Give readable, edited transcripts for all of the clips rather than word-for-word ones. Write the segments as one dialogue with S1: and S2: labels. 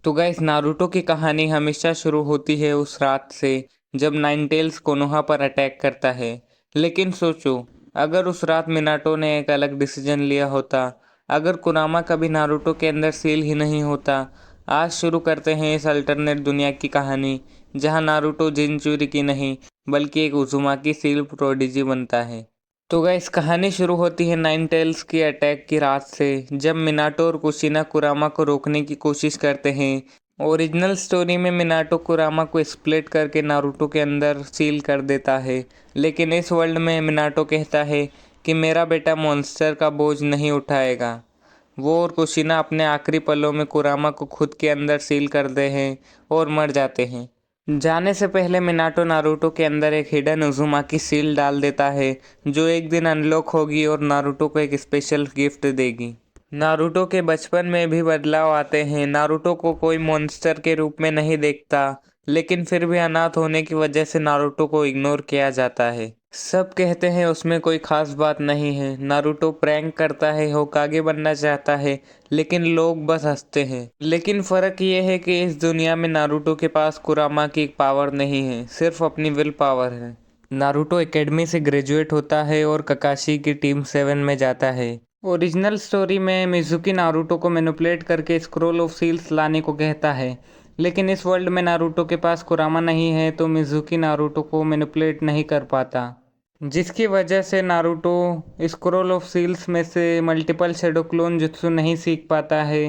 S1: तो guys Naruto की कहानी हमेशा शुरू होती है उस रात से जब नाइनटेल्स कोनोहा पर अटैक करता है। लेकिन सोचो, अगर उस रात मिनाटो ने एक अलग डिसीजन लिया होता, अगर कुरामा कभी नारुतो के अंदर सील ही नहीं होता। आज शुरू करते हैं इस अल्टरनेट दुनिया की कहानी जहां नारुतो जिनचूरी की नहीं बल्कि एक उज़ुमाकी सील प्रोडिजी बनता है। तो गाइस कहानी शुरू होती है नाइन टेल्स की अटैक की रात से जब मिनाटो और कुशिना कुरामा को रोकने की कोशिश करते हैं। ओरिजिनल स्टोरी में मिनाटो कुरामा को स्प्लिट करके नारुतो के अंदर सील कर देता है, लेकिन इस वर्ल्ड में मिनाटो कहता है कि मेरा बेटा मॉन्स्टर का बोझ नहीं उठाएगा। वो और कुशिना अपने आखिरी पलों में कुरामा को खुद के अंदर सील करते हैं और मर जाते हैं। जाने से पहले मिनाटो नारुतो के अंदर एक हिडन उज़ुमाकी सील डाल देता है जो एक दिन अनलॉक होगी और नारुतो को एक स्पेशल गिफ्ट देगी। नारुतो के बचपन में भी बदलाव आते हैं। नारुतो को कोई मॉन्स्टर के रूप में नहीं देखता, लेकिन फिर भी अनाथ होने की वजह से नारुतो को इग्नोर किया जाता है। सब कहते हैं उसमें कोई खास बात नहीं है। नारुतो प्रैंक करता है, होकागे बनना चाहता है, लेकिन लोग बस हंसते हैं। लेकिन फ़र्क ये है कि इस दुनिया में नारुतो के पास कुरामा की पावर नहीं है, सिर्फ अपनी विल पावर है। नारुतो एकेडमी से ग्रेजुएट होता है और ककाशी की टीम 7 में जाता है। ओरिजिनल स्टोरी में मिज़ुकी नारुतो को मैनिपुलेट करके स्क्रोल ऑफ सील्स लाने को कहता है, लेकिन इस वर्ल्ड में नारुतो के पास कुरामा नहीं है तो मिज़ुकी नारुतो को मैनिपुलेट नहीं कर पाता, जिसकी वजह से नारुतो स्क्रोल ऑफ सील्स में से मल्टीपल शैडो क्लोन जुत्सु नहीं सीख पाता है।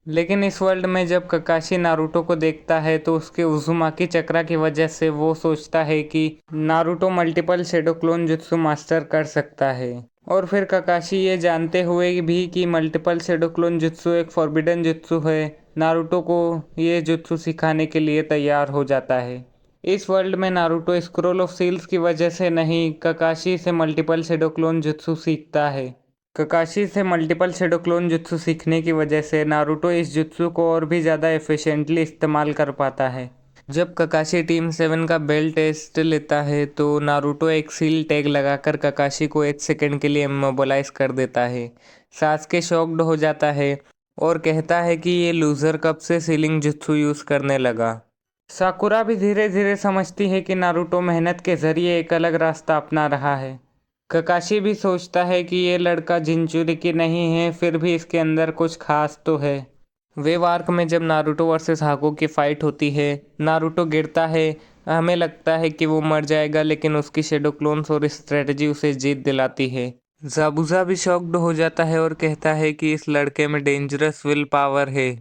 S1: लेकिन इस वर्ल्ड में जब ककाशी नारुतो को देखता है तो उसके उज़ुमाकी चक्रा की वजह से वो सोचता है कि Naruto multiple shadow clone jutsu master कर सकता है। और फिर ककाशी ये जानते हुए भी कि मल्टीपल शैडो क्लोन जुत्सु एक फॉरबिडन जुत्सु है, नारुतो को ये जुत्सु सिखाने के लिए तैयार हो जाता है। इस वर्ल्ड में नारुतो स्क्रोल ऑफ सील्स की वजह से नहीं, ककाशी से मल्टीपल शैडो क्लोन जुत्सु सीखता है। ककाशी से मल्टीपल शैडो क्लोन जुत्सु सीखने की वजह से नारुतो इस जुत्सु को और भी ज़्यादा एफिशिएंटली इस्तेमाल कर पाता है। जब ककाशी टीम 7 का बेल टेस्ट लेता है तो नारुतो एक सील टैग लगाकर ककाशी को 1 सेकंड के लिए इमोबलाइज कर देता है। सास्के शॉक्ड हो जाता है और कहता है कि ये लूज़र कब से सीलिंग जुत्सु यूज़ करने लगा। साकुरा भी धीरे धीरे समझती है कि नारुतो मेहनत के जरिए एक अलग रास्ता अपना रहा है। ककाशी भी सोचता है कि ये लड़का जिनचुरिकी नहीं है, फिर भी इसके अंदर कुछ खास तो है। वेव आर्क में जब नारुतो वर्सेस हाको की फाइट होती है, नारुतो गिरता है। हमें लगता है कि वो मर जाएगा, लेकिन उसकी शेडो क्लोन्स और स्ट्रेटजी उसे जीत दिलाती है। जाबुजा भी शॉक्ड हो जाता है और कहता है कि इस लड़के में डेंजरस विल पावर है।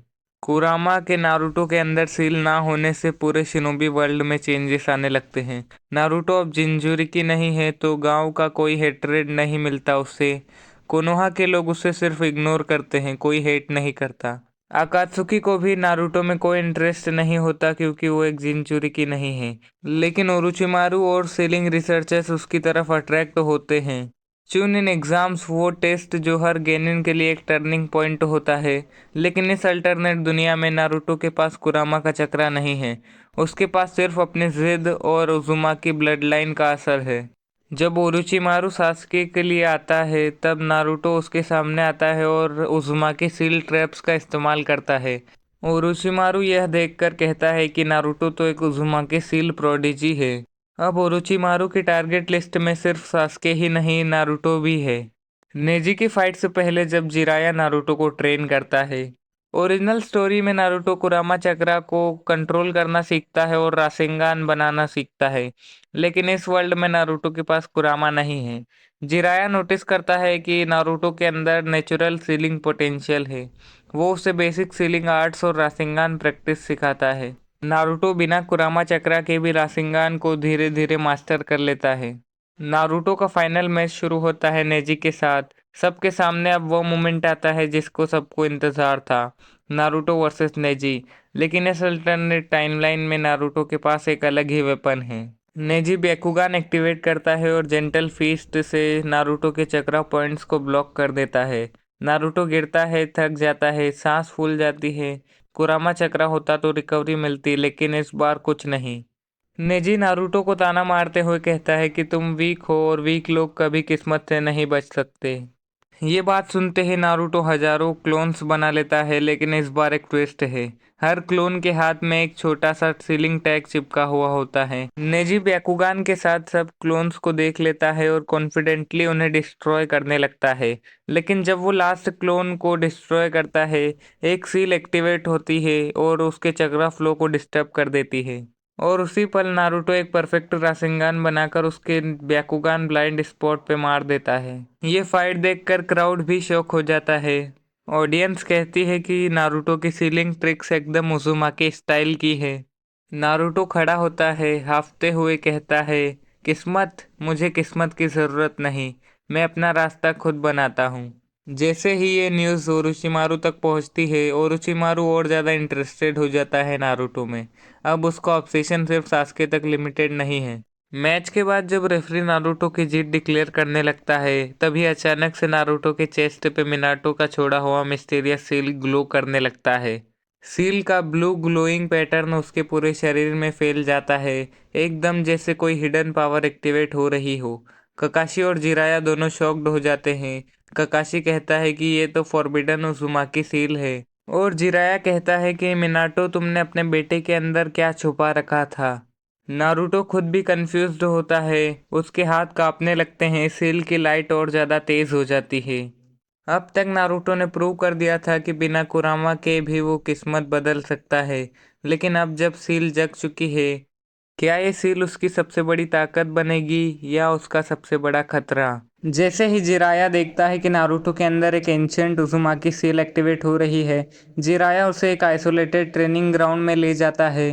S1: कुरामा के नारुतो के अंदर सील ना होने से पूरे शिनोबी वर्ल्ड में चेंजेस आने लगते हैं। नारुतो अब जिंजुरिकी नहीं है तो गांव का कोई हेट्रेड नहीं मिलता उसे। कोनोहा के लोग उसे सिर्फ इग्नोर करते हैं, कोई हेट नहीं करता। आकात्सुकी को भी नारुतो में कोई इंटरेस्ट नहीं होता क्योंकि वो एक जिनचुरिकी नहीं है, लेकिन ओरोचिमारू और सेलिंग रिसर्चर्स उसकी तरफ अट्रैक्ट होते हैं। चून इन एग्जाम्स, वो टेस्ट जो हर गेनिन के लिए एक टर्निंग पॉइंट होता है। लेकिन इस अल्टरनेट दुनिया में नारुतो के पास कुरामा का चक्रा नहीं है, उसके पास सिर्फ अपनी जिद और उज़ुमाकी ब्लड लाइन का असर है। जब ओरोचिमारू सास्के के लिए आता है तब नारुतो उसके सामने आता है और उज़ुमाकी सील ट्रैप्स का इस्तेमाल करता है। ओरोचिमारू यह देखकर कहता है कि नारुतो तो एक उज़ुमाकी सील प्रोडिजी है। अब ओरोचिमारू की टारगेट लिस्ट में सिर्फ सास्के ही नहीं, नारुतो भी है। नेजी की फाइट से पहले जब जिराया नारुतो को ट्रेन करता है। ओरिजिनल स्टोरी में नारुतो कुरामा चक्रा को कंट्रोल करना सीखता है और रासेंगान बनाना सीखता है, लेकिन इस वर्ल्ड में नारुतो के पास कुरामा नहीं है। जिराया नोटिस करता है कि नारुतो के अंदर नेचुरल सीलिंग पोटेंशियल है। वो उसे बेसिक सीलिंग आर्ट्स और रासेंगान प्रैक्टिस सिखाता है। नारुतो बिना कुरामा चक्रा के भी रासेंगान को धीरे धीरे मास्टर कर लेता है। नारुतो का फाइनल मैच शुरू होता है नेजी के साथ। सबके सामने अब वो मोमेंट आता है जिसको सबको इंतज़ार था, नारुतो वर्सेस नेजी। लेकिन इस अल्टरनेट टाइमलाइन में नारुतो के पास एक अलग ही वेपन है। नेजी बेकुगान एक्टिवेट करता है और जेंटल फीस्ट से नारुतो के चक्रा पॉइंट्स को ब्लॉक कर देता है। नारुतो गिरता है, थक जाता है, सांस फूल जाती है। कुरामा चक्रा होता तो रिकवरी मिलती, लेकिन इस बार कुछ नहीं। नेजी नारुतो को ताना मारते हुए कहता है कि तुम वीक हो और वीक लोग कभी किस्मत से नहीं बच सकते। ये बात सुनते ही नारुतो हजारों क्लोन्स बना लेता है, लेकिन इस बार एक ट्विस्ट है। हर क्लोन के हाथ में एक छोटा सा सीलिंग टैग चिपका हुआ होता है। नेजी ब्याकुगान के साथ सब क्लोन्स को देख लेता है और कॉन्फिडेंटली उन्हें डिस्ट्रॉय करने लगता है। लेकिन जब वो लास्ट क्लोन को डिस्ट्रॉय करता है, एक सील एक्टिवेट होती है और उसके चक्रा फ्लो को डिस्टर्ब कर देती है। और उसी पल नारुतो एक परफेक्ट रासेंगान बनाकर उसके ब्याकुगान ब्लाइंड स्पॉट पे मार देता है। ये फाइट देखकर क्राउड भी शॉक हो जाता है। ऑडियंस कहती है कि नारुतो की सीलिंग ट्रिक्स एकदम उज़ुमाकी स्टाइल की है। नारुतो खड़ा होता है, हांफते हुए कहता है, किस्मत, मुझे किस्मत की ज़रूरत नहीं, मैं अपना रास्ता खुद बनाता हूँ। जैसे ही ये न्यूज़ ओरोचिमारू तक पहुंचती है, ओरोचिमारू और ज़्यादा इंटरेस्टेड हो जाता है नारुतो में। अब उसका ऑब्सेशन सिर्फ सास्के तक लिमिटेड नहीं है। मैच के बाद जब रेफरी नारुतो की जीत डिक्लेयर करने लगता है, तभी अचानक से नारुतो के चेस्ट पे मिनाटो का छोड़ा हुआ मिस्टीरियस सील ग्लो करने लगता है। सील का ब्लू ग्लोइंग पैटर्न उसके पूरे शरीर में फैल जाता है, एकदम जैसे कोई हिडन पावर एक्टिवेट हो रही हो। ककाशी और जिराया दोनों शॉक्ड हो जाते हैं। ककाशी कहता है कि ये तो फॉरबिडन उज़ुमाकी सील है, और जिराया कहता है कि मिनाटो, तुमने अपने बेटे के अंदर क्या छुपा रखा था। नारुतो खुद भी कंफ्यूज्ड होता है, उसके हाथ कांपने लगते हैं, सील की लाइट और ज़्यादा तेज हो जाती है। अब तक नारुतो ने प्रूव कर दिया था कि बिना कुरामा के भी वो किस्मत बदल सकता है, लेकिन अब जब सील जग चुकी है, क्या ये सील उसकी सबसे बड़ी ताकत बनेगी या उसका सबसे बड़ा खतरा। जैसे ही जिराया देखता है कि नारुतो के अंदर एक एंशिएंट उज़ुमाकी सील एक्टिवेट हो रही है, जिराया उसे एक आइसोलेटेड ट्रेनिंग ग्राउंड में ले जाता है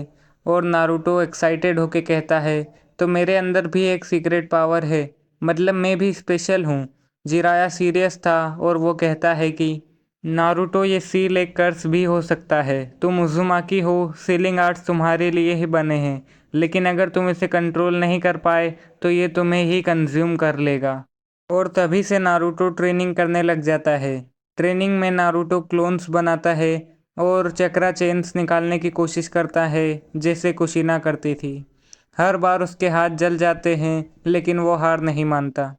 S1: और नारुतो एक्साइटेड होके कहता है, तो मेरे अंदर भी एक सीक्रेट पावर है, मतलब मैं भी स्पेशल हूँ। जिराया सीरियस था और वो कहता है कि नारुतो, ये सील एक कर्स भी हो सकता है, तुम उज़ुमाकी हो, सीलिंग आर्ट्स तुम्हारे लिए ही बने हैं, लेकिन अगर तुम इसे कंट्रोल नहीं कर पाए तो ये तुम्हें ही कंज्यूम कर लेगा। और तभी से नारुतो ट्रेनिंग करने लग जाता है। ट्रेनिंग में नारुतो क्लोन्स बनाता है और चक्रा चेन्स निकालने की कोशिश करता है, जैसे कुशिना करती थी। हर बार उसके हाथ जल जाते हैं, लेकिन वो हार नहीं मानता।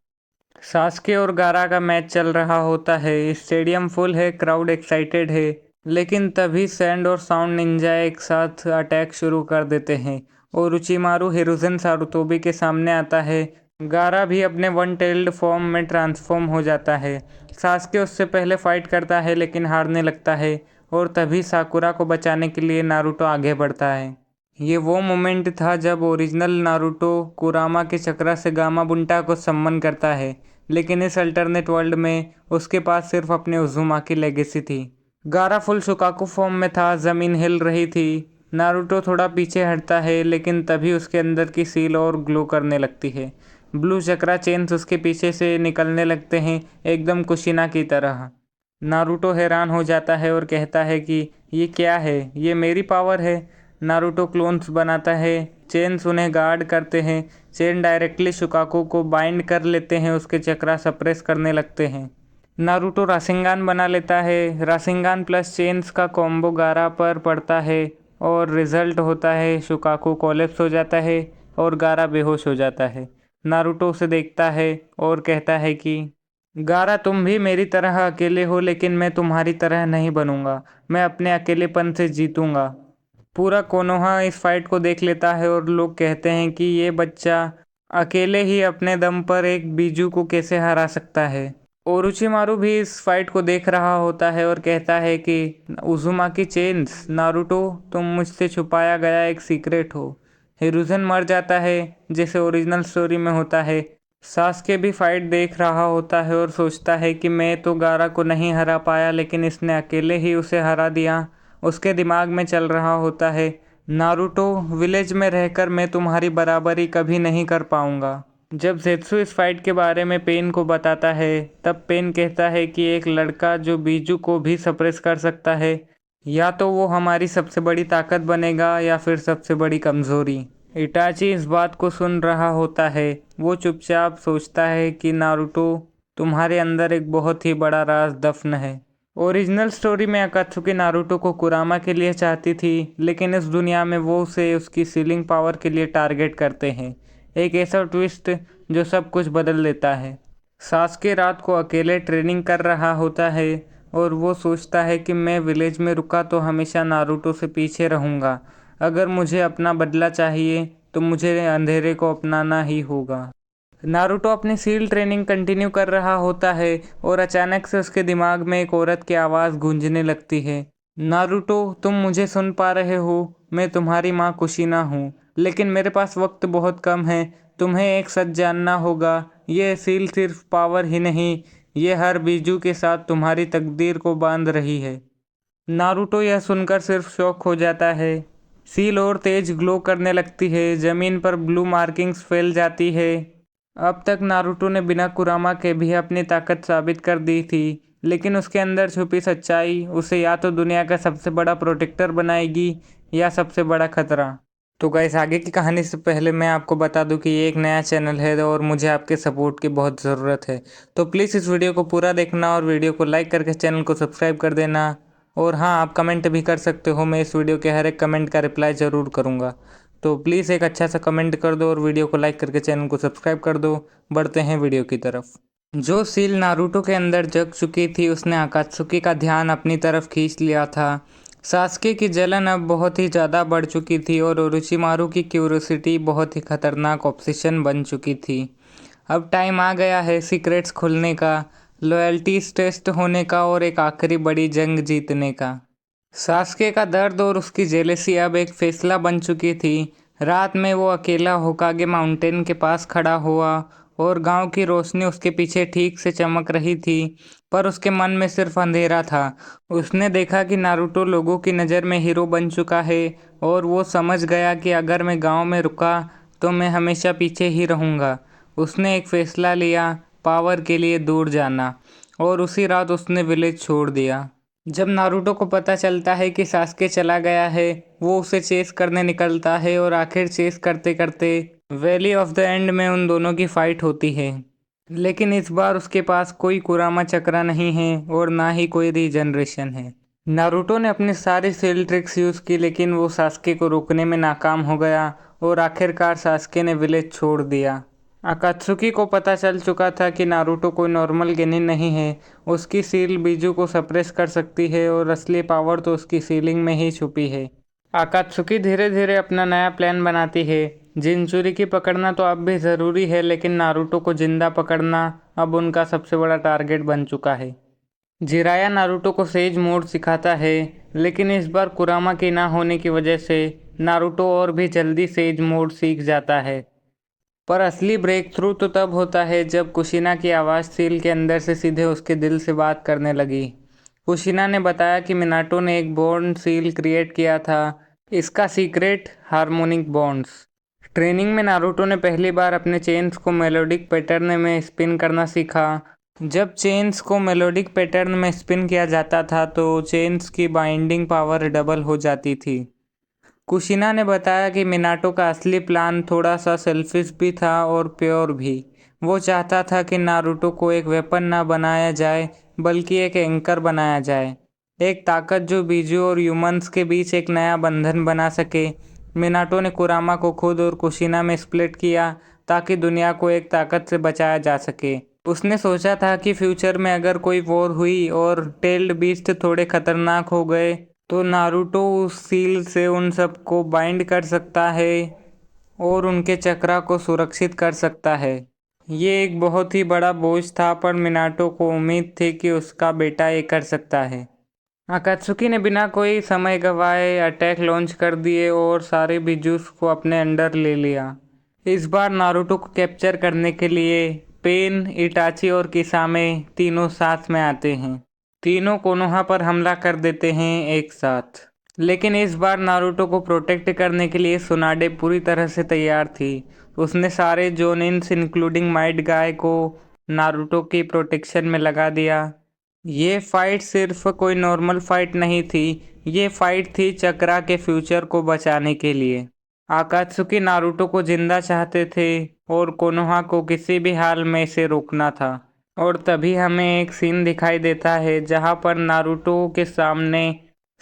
S1: सास्के और गारा का मैच चल रहा होता है, स्टेडियम फुल है, क्राउड एक्साइटेड है। लेकिन तभी सैंड और साउंड निंजा एक साथ अटैक शुरू कर देते हैं और उचिमारू हिरुzen सारुतोबी के सामने आता है। गारा भी अपने वन टेल्ड फॉर्म में ट्रांसफॉर्म हो जाता है। सास्के उससे पहले फाइट करता है लेकिन हारने लगता है, और तभी साकुरा को बचाने के लिए नारुतो आगे बढ़ता है। ये वो मोमेंट था जब ओरिजिनल नारुतो कुरामा के चक्रा से गामा बुंटा को सम्मन करता है, लेकिन इस अल्टरनेट वर्ल्ड में उसके पास सिर्फ अपने उज़ुमाकी लेगेसी थी। गारा फुल शुकाकू फॉर्म में था, ज़मीन हिल रही थी। नारुतो थोड़ा पीछे हटता है, लेकिन तभी उसके अंदर की सील और ग्लो करने लगती है। ब्लू चक्रा चेन्स उसके पीछे से निकलने लगते हैं, एकदम कुशिना की तरह। नारुतो हैरान हो जाता है और कहता है कि ये क्या है, ये मेरी पावर है। नारुतो क्लोन्स बनाता है, चेन्स उन्हें गार्ड करते हैं। चेन डायरेक्टली शुकाकू को बाइंड कर लेते हैं, उसके चक्रा सप्रेस करने लगते हैं। नारुतो रासेंगान बना लेता है, रासेंगान प्लस चेन्स का कॉम्बो गारा पर पड़ता है और रिजल्ट होता है शुकाकू कोलैप्स हो जाता है और गारा बेहोश हो जाता है। नारुतो उसे देखता है और कहता है कि गारा, तुम भी मेरी तरह अकेले हो, लेकिन मैं तुम्हारी तरह नहीं बनूंगा, मैं अपने अकेलेपन से जीतूंगा। पूरा कोनोहा इस फाइट को देख लेता है और लोग कहते हैं कि ये बच्चा अकेले ही अपने दम पर एक बीजू को कैसे हरा सकता है। ओरोचिमारू भी इस फाइट को देख रहा होता है और कहता है कि उज़ुमाकी चेन्स, नारुतो, तुम मुझसे छुपाया गया एक सीक्रेट हो। हिरुzen मर जाता है, जैसे ओरिजिनल स्टोरी में होता है। सास्के भी फाइट देख रहा होता है और सोचता है कि मैं तो गारा को नहीं हरा पाया, लेकिन इसने अकेले ही उसे हरा दिया। उसके दिमाग में चल रहा होता है, नारुतो, विलेज में रहकर मैं तुम्हारी बराबरी कभी नहीं कर पाऊंगा। जब ज़ेत्सु इस फाइट के बारे में पेन को बताता है, तब पेन कहता है कि एक लड़का जो बीजू को भी सप्रेस कर सकता है, या तो वो हमारी सबसे बड़ी ताकत बनेगा या फिर सबसे बड़ी कमज़ोरी। इटाची इस बात को सुन रहा होता है। वो चुपचाप सोचता है कि नारुतो, तुम्हारे अंदर एक बहुत ही बड़ा राज दफन है। ओरिजिनल स्टोरी में अकात्सुकी नारुतो को कुरामा के लिए चाहती थी, लेकिन इस दुनिया में वो उसे उसकी सीलिंग पावर के लिए टारगेट करते हैं। एक ऐसा ट्विस्ट जो सब कुछ बदल देता है। सास्के रात को अकेले ट्रेनिंग कर रहा होता है और वो सोचता है कि मैं विलेज में रुका तो हमेशा नारुतो से पीछे रहूँगा। अगर मुझे अपना बदला चाहिए तो मुझे अंधेरे को अपनाना ही होगा। नारुतो अपनी सील ट्रेनिंग कंटिन्यू कर रहा होता है और अचानक से उसके दिमाग में एक औरत की आवाज़ गूंजने लगती है। नारुतो, तुम मुझे सुन पा रहे हो? मैं तुम्हारी माँ कुशिना हूँ, लेकिन मेरे पास वक्त बहुत कम है। तुम्हें एक सच जानना होगा, ये सील सिर्फ पावर ही नहीं, ये हर बीजू के साथ तुम्हारी तकदीर को बांध रही है। नारुतो यह सुनकर सिर्फ शॉक हो जाता है। सील और तेज ग्लो करने लगती है, जमीन पर ब्लू मार्किंग्स फैल जाती है। अब तक नारुतो ने बिना कुरामा के भी अपनी ताकत साबित कर दी थी, लेकिन उसके अंदर छुपी सच्चाई उसे या तो दुनिया का सबसे बड़ा प्रोटेक्टर बनाएगी या सबसे बड़ा खतरा। तो गाइस, आगे की कहानी से पहले मैं आपको बता दूं कि ये एक नया चैनल है और मुझे आपके सपोर्ट की बहुत ज़रूरत है। तो प्लीज़ इस वीडियो को पूरा देखना और वीडियो को लाइक करके चैनल को सब्सक्राइब कर देना। और हाँ, आप कमेंट भी कर सकते हो, मैं इस वीडियो के हर एक कमेंट का रिप्लाई ज़रूर करूँगा। तो प्लीज़ एक अच्छा सा कमेंट कर दो और वीडियो को लाइक करके चैनल को सब्सक्राइब कर दो। बढ़ते हैं वीडियो की तरफ। जो सील नारुतो के अंदर जग चुकी थी उसने अकात्सुकी का ध्यान अपनी तरफ खींच लिया था। सास्के की जलन अब बहुत ही ज़्यादा बढ़ चुकी थी और ओरोचिमारू की क्यूरोसिटी बहुत ही खतरनाक ऑब्सेशन बन चुकी थी। अब टाइम आ गया है सीक्रेट्स खुलने का, लॉयल्टीज टेस्ट होने का और एक आखिरी बड़ी जंग जीतने का। सास्के का दर्द और उसकी जेलेसी अब एक फैसला बन चुकी थी। रात में वो अकेला होकागे माउंटेन के पास खड़ा हुआ और गांव की रोशनी उसके पीछे ठीक से चमक रही थी, पर उसके मन में सिर्फ अंधेरा था। उसने देखा कि नारुतो लोगों की नज़र में हीरो बन चुका है और वो समझ गया कि अगर मैं गांव में रुका तो मैं हमेशा पीछे ही रहूँगा। उसने एक फ़ैसला लिया, पावर के लिए दूर जाना, और उसी रात उसने विलेज छोड़ दिया। जब नारुतो को पता चलता है कि सास्के चला गया है, वो उसे चेस करने निकलता है और आखिर चेस करते करते वैली ऑफ द एंड में उन दोनों की फाइट होती है। लेकिन इस बार उसके पास कोई कुरामा चक्रा नहीं है और ना ही कोई रीजनरेशन है। नारुतो ने अपनी सारी सेल ट्रिक्स यूज़ की, लेकिन वो सास्के को रोकने में नाकाम हो गया और आखिरकार सास्के ने विलेज छोड़ दिया। अकात्सुकी को पता चल चुका था कि नारुतो कोई नॉर्मल गेनिन नहीं है। उसकी सील बीजू को सप्रेस कर सकती है और असली पावर तो उसकी सीलिंग में ही छुपी है। अकात्सुकी धीरे धीरे अपना नया प्लान बनाती है। जिनचुरी की पकड़ना तो अब भी ज़रूरी है, लेकिन नारुतो को जिंदा पकड़ना अब उनका सबसे बड़ा टारगेट बन चुका है। जिराया नारुतो को सेज मोड सिखाता है, लेकिन इस बार कुरामा के ना होने की वजह से नारुतो और भी जल्दी सेज मोड सीख जाता है। पर असली ब्रेक थ्रू तो तब होता है जब कुशिना की आवाज़ सील के अंदर से सीधे उसके दिल से बात करने लगी। कुशिना ने बताया कि मिनाटो ने एक बॉन्ड सील क्रिएट किया था, इसका सीक्रेट हार्मोनिक बॉन्ड्स। ट्रेनिंग में नारुतो ने पहली बार अपने चेन्स को मेलोडिक पैटर्न में स्पिन करना सीखा। जब चेन्स को मेलोडिक पैटर्न में स्पिन किया जाता था तो चेन्स की बाइंडिंग पावर डबल हो जाती थी। कुशिना ने बताया कि मिनाटो का असली प्लान थोड़ा सा सेल्फिश भी था और प्योर भी। वो चाहता था कि नारुतो को एक वेपन ना बनाया जाए, बल्कि एक एंकर बनाया जाए, एक ताकत जो बीजू और ह्यूमंस के बीच एक नया बंधन बना सके। मिनाटो ने कुरामा को खुद और कुशिना में स्प्लिट किया ताकि दुनिया को एक ताकत से बचाया जा सके। उसने सोचा था कि फ्यूचर में अगर कोई वॉर हुई और टेल्ड बीस्ट थोड़े खतरनाक हो गए तो नारुतो उस सील से उन सबको बाइंड कर सकता है और उनके चक्रा को सुरक्षित कर सकता है। ये एक बहुत ही बड़ा बोझ था, पर मिनाटो को उम्मीद थी कि उसका बेटा ये कर सकता है। अकात्सुकी ने बिना कोई समय गंवाए अटैक लॉन्च कर दिए और सारे बिजूस को अपने अंडर ले लिया। इस बार नारुतो को कैप्चर करने के लिए पेन, इटाची और किसामे तीनों साथ में आते हैं। तीनों कोनोहा पर हमला कर देते हैं एक साथ। लेकिन इस बार नारुतो को प्रोटेक्ट करने के लिए सुनाडे पूरी तरह से तैयार थी। उसने सारे जोनिन्स इंक्लूडिंग माइट गाय को नारुतो की प्रोटेक्शन में लगा दिया। ये फाइट सिर्फ कोई नॉर्मल फाइट नहीं थी, ये फाइट थी चक्रा के फ्यूचर को बचाने के लिए। आकात्सुकी नारुतो को जिंदा चाहते थे और कोनोहा को किसी भी हाल में इसे रोकना था। और तभी हमें एक सीन दिखाई देता है जहां पर नारुतो के सामने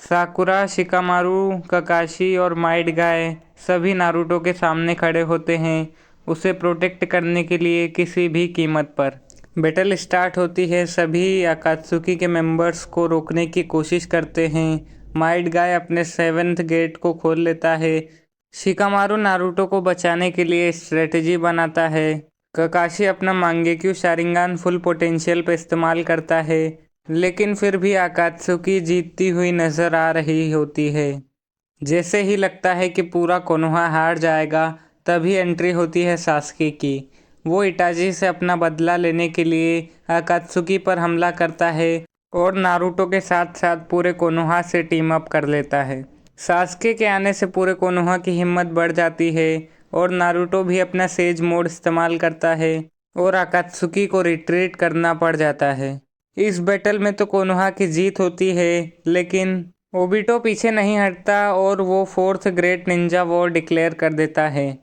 S1: साकुरा, शिकामारू, ककाशी और माइट गाय सभी नारुतो के सामने खड़े होते हैं, उसे प्रोटेक्ट करने के लिए किसी भी कीमत पर। बैटल स्टार्ट होती है। सभी अकात्सुकी के मेंबर्स को रोकने की कोशिश करते हैं। माइट गाय अपने 7th गेट को खोल लेता है। शिकामारु नारुतो को बचाने के लिए स्ट्रेटेजी बनाता है। ककाशी अपना मांगेक्यू शारिंगान फुल पोटेंशियल पे इस्तेमाल करता है, लेकिन फिर भी अकात्सुकी जीतती हुई नजर आ रही होती है। जैसे ही लगता है कि पूरा कोनोहा हार जाएगा, तभी एंट्री होती है सास्के की। वो इटाची से अपना बदला लेने के लिए अकात्सुकी पर हमला करता है और नारुतो के साथ साथ पूरे कोनोहा से टीम अप कर लेता है। सास्के के आने से पूरे कोनोहा की हिम्मत बढ़ जाती है और नारुतो भी अपना सेज मोड इस्तेमाल करता है और अकात्सुकी को रिट्रीट करना पड़ जाता है। इस बैटल में तो कोनोहा की जीत होती है, लेकिन ओबिटो पीछे नहीं हटता और वो 4th great Ninja war declare कर देता है।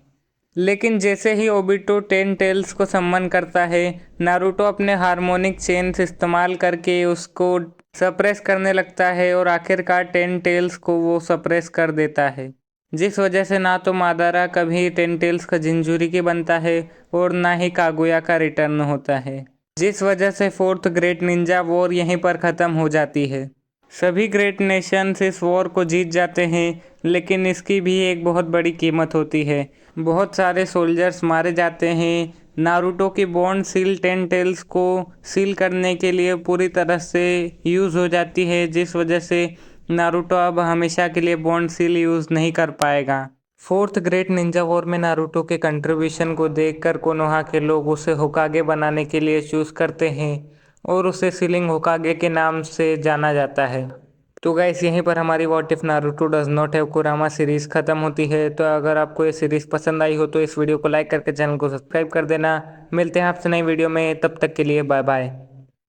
S1: लेकिन जैसे ही ओबिटो 10 टेल्स को सम्मन करता है, नारुतो अपने हार्मोनिक चेन्स इस्तेमाल करके उसको सप्रेस करने लगता है और आखिरकार 10 टेल्स को वो सप्रेस कर देता है, जिस वजह से ना तो मादारा कभी 10 टेल्स का जिंजूरिकी बनता है और ना ही कागुया का रिटर्न होता है, जिस वजह से 4th ग्रेट निंजा वॉर यहीं पर ख़त्म हो जाती है। सभी ग्रेट नेशंस इस वॉर को जीत जाते हैं, लेकिन इसकी भी एक बहुत बड़ी कीमत होती है। बहुत सारे सोल्जर्स मारे जाते हैं। नारुतो की बॉन्ड सील 10 टेल्स को सील करने के लिए पूरी तरह से यूज़ हो जाती है, जिस वजह से नारुतो अब हमेशा के लिए बॉन्ड सील यूज़ नहीं कर पाएगा। 4th ग्रेट निंजा वॉर में नारुतो के कंट्रीब्यूशन को देखकर कोनोहा के लोग उसे होकागे बनाने के लिए चूज़ करते हैं और उसे सीलिंग होकागे के नाम से जाना जाता है। तो गाइस, यहीं पर हमारी what if Naruto does not have कुरामा सीरीज़ ख़त्म होती है। तो अगर आपको ये सीरीज़ पसंद आई हो तो इस वीडियो को लाइक करके चैनल को सब्सक्राइब कर देना। मिलते हैं आपसे नई वीडियो में, तब तक के लिए बाय बाय।